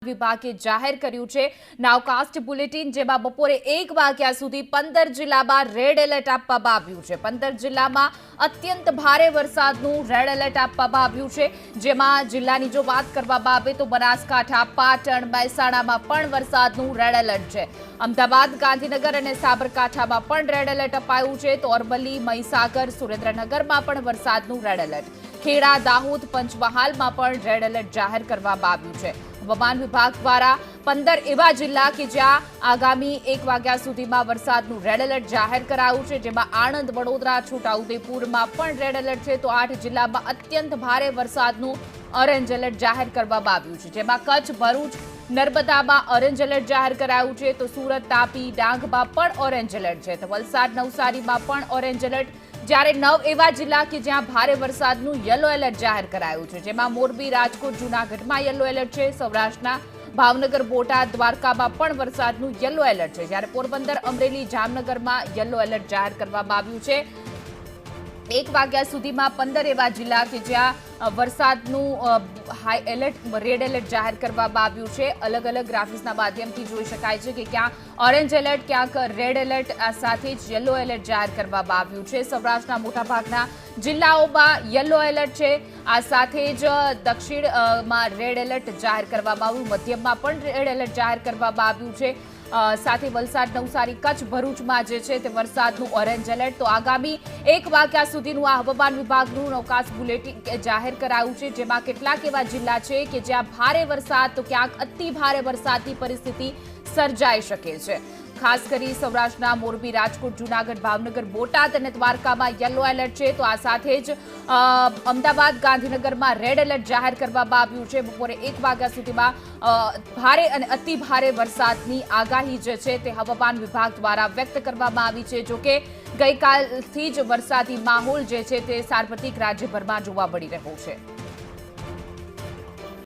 વિભાગે જાહેર કર્યું છે નાવકાસ્ટ બુલેટિન, જેમાં બપોરે 1 વાગ્યા સુધી 15 જિલ્લામાં રેડ એલર્ટ આપવામાં આવ્યું છે। 15 જિલ્લામાં અત્યંત ભારે વરસાદનું રેડ એલર્ટ આપવામાં આવ્યું છે, જેમાં જિલ્લાની જો વાત કરવામાં આવે તો બનાસકાંઠા, પાટણ, મહેસાણામાં પણ વરસાદનું રેડ એલર્ટ છે। અમદાવાદ, ગાંધીનગર અને સાબરકાંઠામાં પણ રેડ એલર્ટ અપાયું છે। તો અરવલ્લી, મહીસાગર, સુરેન્દ્રનગરમાં પણ વરસાદનું રેડ એલર્ટ, ખેડા, દાહોદ, પંચમહાલમાં પણ રેડ એલર્ટ જાહેર કરવામાં આવ્યું છે। હવામાન વિભાગ દ્વારા 15 એવા જિલ્લા કે જ્યાં આગામી 1 વાગ્યા સુધીમાં વરસાદનું રેડ એલર્ટ જાહેર કરાયું છે, જેમાં આણંદ, વડોદરા, છોટાઉદેપુરમાં પણ રેડ એલર્ટ છે। તો 8 જિલ્લામાં અત્યંત ભારે વરસાદનું ઓરેન્જ એલર્ટ જાહેર કરવામાં આવ્યું છે, જેમાં કચ્છ, ભરૂચ, નર્મદામાં ઓરેન્જ એલર્ટ જાહેર કરાયું છે। તો સુરત, તાપી, ડાંગમાં પણ ઓરેન્જ એલર્ટ છે। તો વલસાડ, નવસારીમાં પણ ઓરેન્જ એલર્ટ, જ્યારે 9 એવા જિલ્લા કે જ્યાં ભારે વરસાદનું યલો એલર્ટ જાહેર કરાયું છે, જેમાં મોરબી, રાજકોટ, જૂનાગઢમાં યલો એલર્ટ છે। સૌરાષ્ટ્રના ભાવનગર, બોટાદ, દ્વારકામાં પણ વરસાદનું યલો એલર્ટ છે, જ્યારે પોરબંદર, અમરેલી, જામનગરમાં યલો એલર્ટ જાહેર કરવામાં આવ્યું છે। 1 વાગ્યા સુધીમાં 15 એવા જિલ્લા કે જ્યાં વરસાદનું હાઈ એલર્ટ, રેડ એલર્ટ જાહેર કરવામાં આવ્યું છે। અલગ અલગ ગ્રાફિક્સના માધ્યમથી જોઈ શકાય છે કે ક્યાં ઓરેન્જ એલર્ટ, ક્યાંક રેડ એલર્ટ, આ સાથે જ યલો એલર્ટ જાહેર કરવામાં આવ્યું છે। સૌરાષ્ટ્રના મોટાભાગના જિલ્લાઓમાં યલો એલર્ટ છે, આ સાથે જ દક્ષિણમાં રેડ એલર્ટ જાહેર કરવામાં આવ્યું, મધ્યમાં પણ રેડ એલર્ટ જાહેર કરવામાં આવ્યું છે। સાથે વલસાડ, નવસારી, કચ્છ, ભરૂચમાં જે છે તે વરસાદનું ઓરેન્જ એલર્ટ। તો આગામી 1 વાગ્યા સુધીનું આ હવામાન વિભાગનું નવકાસ્ટ બુલેટિન જાહેર કરાયું છે, જેમાં કેટલાક એવા જિલ્લા છે કે જ્યાં ભારે વરસાદ તો ક્યાંક અતિ ભારે વરસાદની પરિસ્થિતિ સર્જાઈ શકે છે। ખાસ કરી સૌરાષ્ટ્રના મોરબી, રાજકોટ, જૂનાગઢ, ભાવનગર, બોટાદ અને દ્વારકામાં યલો એલર્ટ છે। તો આ સાથે જ અમદાવાદ, ગાંધીનગરમાં રેડ એલર્ટ જાહેર કરવામાં આવ્યું છે। બપોરે 1 વાગ્યા સુધીમાં ભારે અને અતિ ભારે વરસાદની આગાહી જે છે તે હવામાન વિભાગ દ્વારા વ્યક્ત કરવામાં આવી છે। જોકે ગઈકાલથી જ વરસાદી માહોલ જે છે તે સાર્વત્રિક રાજ્યભરમાં જોવા મળી રહ્યો છે।